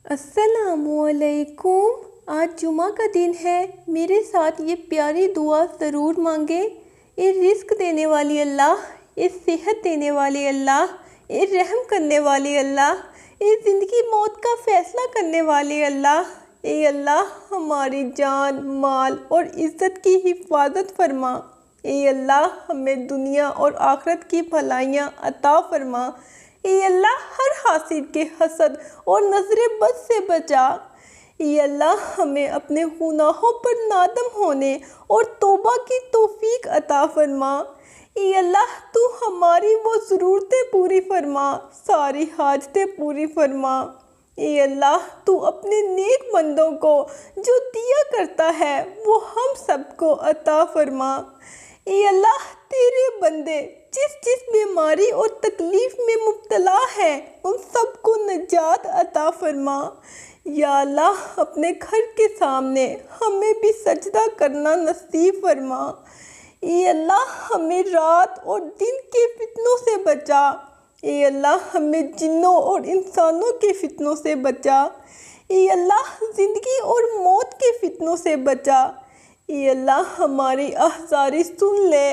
السلام علیکم۔ آج جمعہ کا دن ہے، میرے ساتھ یہ پیاری دعا ضرور مانگیں۔ اے رزق دینے والی اللہ، اے صحت دینے والی اللہ، اے رحم کرنے والی اللہ، اے زندگی موت کا فیصلہ کرنے والی اللہ، اے اللہ ہماری جان، مال اور عزت کی حفاظت فرما۔ اے اللہ ہمیں دنیا اور آخرت کی بھلائیاں عطا فرما۔ اے اللہ ہر حاسد کے حسد اور نظر بد سے بچا۔ اے اللہ ہمیں اپنے گناہوں پر نادم ہونے اور توبہ کی توفیق عطا فرما۔ اے اللہ تو ہماری وہ ضرورتیں پوری فرما، ساری حاجتیں پوری فرما۔ اے اللہ تو اپنے نیک بندوں کو جو دیا کرتا ہے وہ ہم سب کو عطا فرما۔ اے اللہ تیرے بندے جس جس بیماری اور تکلیف میں مبتلا ہیں ان سب کو نجات عطا فرما۔ یا اللہ اپنے گھر کے سامنے ہمیں بھی سجدہ کرنا نصیب فرما۔ اے اللہ ہمیں رات اور دن کے فتنوں سے بچا۔ اے اللہ ہمیں جنوں اور انسانوں کے فتنوں سے بچا۔ اے اللہ زندگی اور موت کے فتنوں سے بچا۔ اے اللہ ہماری آہذاری سن لے۔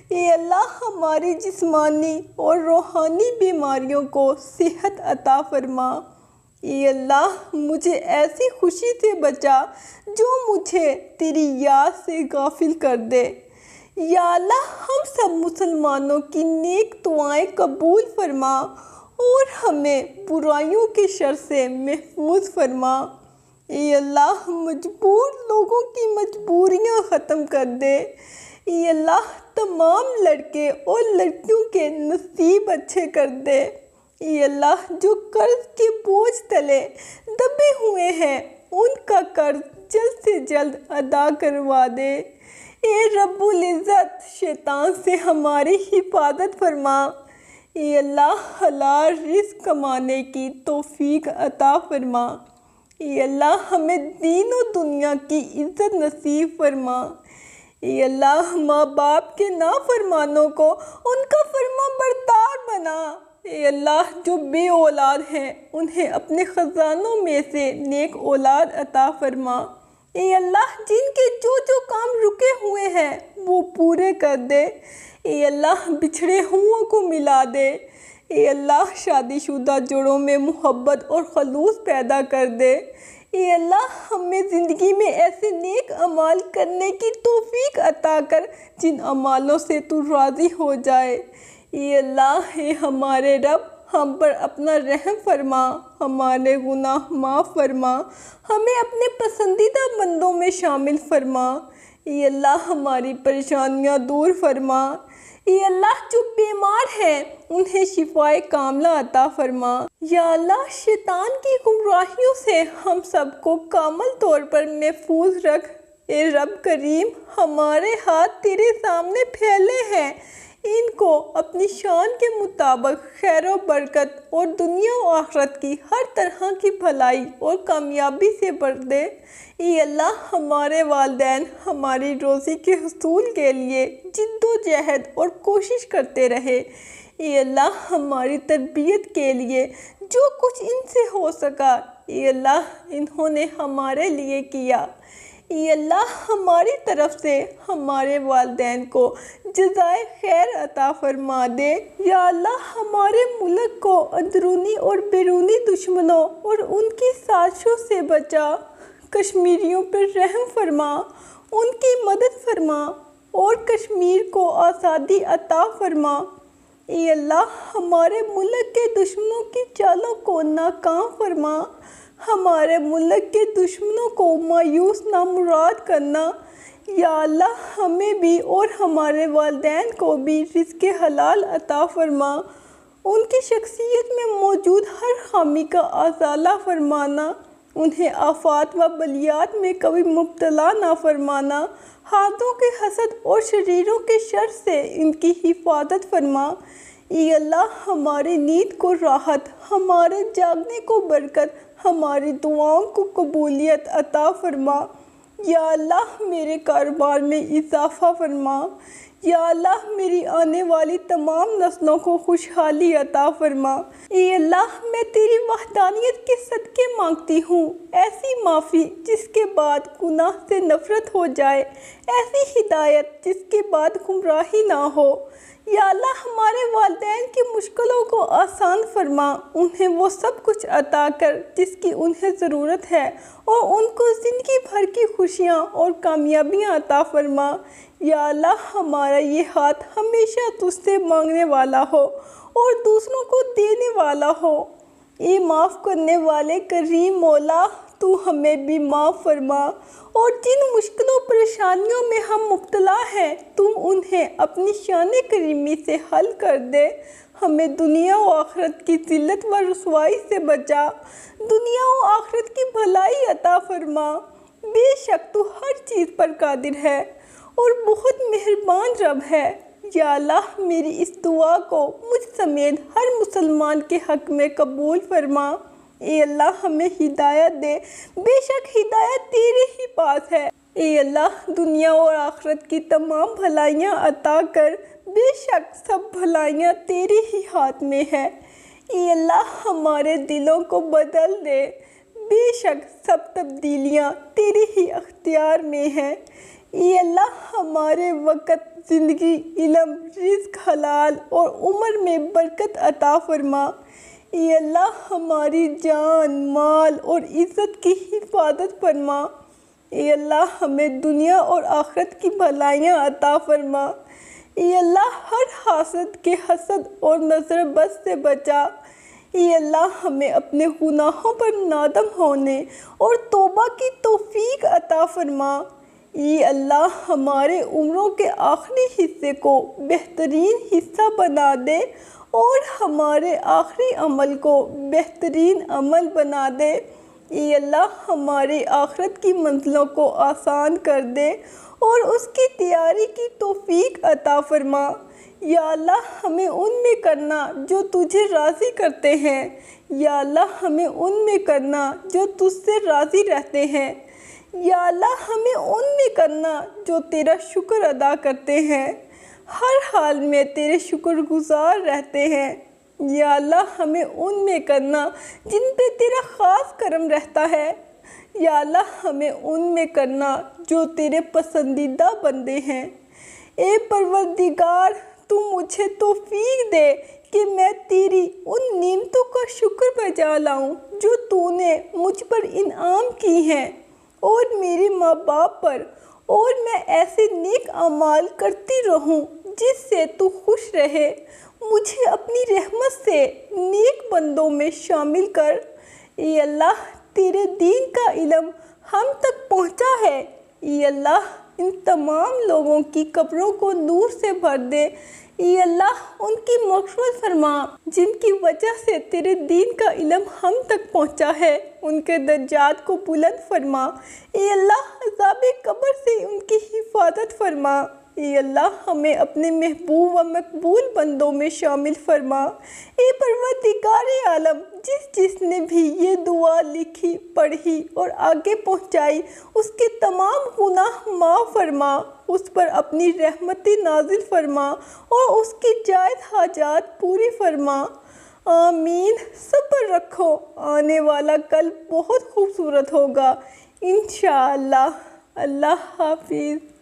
اے اللہ ہماری جسمانی اور روحانی بیماریوں کو صحت عطا فرما۔ اے اللہ مجھے ایسی خوشی سے بچا جو مجھے تیری یاد سے غافل کر دے۔ یا اللہ ہم سب مسلمانوں کی نیک دعائیں قبول فرما اور ہمیں برائیوں کے شر سے محفوظ فرما۔ اے اللہ مجبور لوگوں کی مجبوریاں ختم کر دے۔ اے اللہ تمام لڑکے اور لڑکیوں کے نصیب اچھے کر دے۔ اے اللہ جو قرض کے بوجھ تلے دبے ہوئے ہیں ان کا قرض جلد سے جلد ادا کروا دے۔ اے رب العزت شیطان سے ہماری حفاظت فرما۔ اے اللہ حلال رزق کمانے کی توفیق عطا فرما۔ اے اللہ ہمیں دین و دنیا کی عزت نصیب فرما۔ اے اللہ ماں باپ کے نافرمانوں کو ان کا فرما بردار بنا۔ اے اللہ جو بے اولاد ہیں انہیں اپنے خزانوں میں سے نیک اولاد عطا فرما۔ اے اللہ جن کے جو جو کام رکے ہوئے ہیں وہ پورے کر دے۔ اے اللہ بچھڑے ہوں کو ملا دے۔ اے اللہ شادی شدہ جوڑوں میں محبت اور خلوص پیدا کر دے۔ اے اللہ ہمیں زندگی میں ایسے نیک اعمال کرنے کی توفیق عطا کر جن اعمالوں سے تو راضی ہو جائے۔ اے اللہ اے ہمارے رب ہم پر اپنا رحم فرما، ہمارے گناہ معاف فرما، ہمیں اپنے پسندیدہ بندوں میں شامل فرما۔ اے اللہ ہماری پریشانیاں دور فرما۔ اے اللہ جو بیمار ہیں انہیں شفائے کاملہ عطا فرما۔ یا اللہ شیطان کی گمراہیوں سے ہم سب کو کامل طور پر محفوظ رکھ۔ اے رب کریم ہمارے ہاتھ تیرے سامنے پھیلے ہیں، ان کو اپنی شان کے مطابق خیر و برکت اور دنیا و آخرت کی ہر طرح کی بھلائی اور کامیابی سے بھر دے۔ اے اللہ ہمارے والدین ہماری روزی کے حصول کے لیے جد و جہد اور کوشش کرتے رہے۔ اے اللہ ہماری تربیت کے لیے جو کچھ ان سے ہو سکا اے اللہ انہوں نے ہمارے لیے کیا۔ اے اللہ ہماری طرف سے ہمارے والدین کو جزائے خیر عطا فرما دے۔ یا اللہ ہمارے ملک کو اندرونی اور بیرونی دشمنوں اور ان کی سازشوں سے بچا۔ کشمیریوں پر رحم فرما، ان کی مدد فرما اور کشمیر کو آزادی عطا فرما۔ اے اللہ ہمارے ملک کے دشمنوں کی چالوں کو ناکام فرما، ہمارے ملک کے دشمنوں کو مایوس نامراد کرنا۔ یا اللہ ہمیں بھی اور ہمارے والدین کو بھی رزق حلال عطا فرما، ان کی شخصیت میں موجود ہر خامی کا ازالہ فرمانا، انہیں آفات و بلیات میں کبھی مبتلا نہ فرمانا، ہاتھوں کے حسد اور شریروں کے شر سے ان کی حفاظت فرما۔ اے اللہ ہماری نیند کو راحت، ہمارے جاگنے کو برکت، ہماری دعاؤں کو قبولیت عطا فرما۔ یا اللہ میرے کاروبار میں اضافہ فرما۔ یا اللہ میری آنے والی تمام نسلوں کو خوشحالی عطا فرما۔ اے اللہ میں تیری وحدانیت کے صدقے مانگتی ہوں، ایسی معافی جس کے بعد گناہ سے نفرت ہو جائے، ایسی ہدایت جس کے بعد گمراہی نہ ہو۔ یا اللہ ہمارے والدین کی مشکلوں کو آسان فرما، انہیں وہ سب کچھ عطا کر جس کی انہیں ضرورت ہے، اور ان کو زندگی بھر کی خوشیاں اور کامیابیاں عطا فرما۔ یا اللہ ہمارا یہ ہاتھ ہمیشہ تجھ سے مانگنے والا ہو اور دوسروں کو دینے والا ہو۔ اے معاف کرنے والے کریم مولا، تو ہمیں بھی معاف فرما، اور جن مشکلوں پریشانیوں میں ہم مبتلا ہیں تم انہیں اپنی شان کریمی سے حل کر دے۔ ہمیں دنیا و آخرت کی ذلت و رسوائی سے بچا، دنیا و آخرت کی بھلائی عطا فرما۔ بے شک تو ہر چیز پر قادر ہے اور بہت مہربان رب ہے۔ یا اللہ میری اس دعا کو مجھ سمیت ہر مسلمان کے حق میں قبول فرما۔ اے اللہ ہمیں ہدایت دے، بے شک ہدایت تیرے ہی پاس ہے۔ اے اللہ دنیا اور آخرت کی تمام بھلائیاں عطا کر، بے شک سب بھلائیاں تیرے ہی ہاتھ میں ہے۔ اے اللہ ہمارے دلوں کو بدل دے، بے شک سب تبدیلیاں تیرے ہی اختیار میں ہیں۔ اے اللہ ہمارے وقت، زندگی، علم، رزق حلال اور عمر میں برکت عطا فرما۔ اے اللہ ہماری جان، مال اور عزت کی حفاظت فرما۔ اے اللہ ہمیں دنیا اور آخرت کی بھلائیاں عطا فرما۔ اے اللہ ہر حاسد کے حسد اور نظر بد سے بچا۔ اے اللہ ہمیں اپنے گناہوں پر نادم ہونے اور توبہ کی توفیق عطا فرما۔ اے اللہ ہمارے عمروں کے آخری حصے کو بہترین حصہ بنا دے اور ہمارے آخری عمل کو بہترین عمل بنا دے۔ اے اللہ ہماری آخرت کی منزلوں کو آسان کر دے اور اس کی تیاری کی توفیق عطا فرما۔ یا اللہ ہمیں ان میں کرنا جو تجھے راضی کرتے ہیں، یا اللہ ہمیں ان میں کرنا جو تجھ سے راضی رہتے ہیں، یا اللہ ہمیں ان میں کرنا جو تیرا شکر ادا کرتے ہیں، ہر حال میں تیرے شکر گزار رہتے ہیں۔ یا اللہ ہمیں ان میں کرنا جن پہ تیرا خاص کرم رہتا ہے، یا اللہ ہمیں ان میں کرنا جو تیرے پسندیدہ بندے ہیں۔ اے پروردگار تو مجھے توفیق دے کہ میں تیری ان نعمتوں کا شکر بجا لاؤں جو تو نے مجھ پر انعام کی ہیں اور میرے ماں باپ پر، اور میں ایسے نیک اعمال کرتی رہوں جس سے تو خوش رہے۔ مجھے اپنی رحمت سے نیک بندوں میں شامل کر۔ اے اللہ تیرے دین کا علم ہم تک پہنچا ہے، اے اللہ ان تمام لوگوں کی قبروں کو نور سے بھر دے۔ اے اللہ ان کی مغفرت فرما جن کی وجہ سے تیرے دین کا علم ہم تک پہنچا ہے، ان کے درجات کو بلند فرما۔ اے اللہ عذاب قبر سے ان کی حفاظت فرما۔ اے اللہ ہمیں اپنے محبوب و مقبول بندوں میں شامل فرما۔ اے پروردگار عالم جس نے بھی یہ دعا لکھی، پڑھی اور آگے پہنچائی، اس کے تمام گناہ معاف فرما، اس پر اپنی رحمت نازل فرما اور اس کی جائز حاجات پوری فرما۔ آمین۔ صبر رکھو، آنے والا کل بہت خوبصورت ہوگا انشاءاللہ۔ اللہ حافظ۔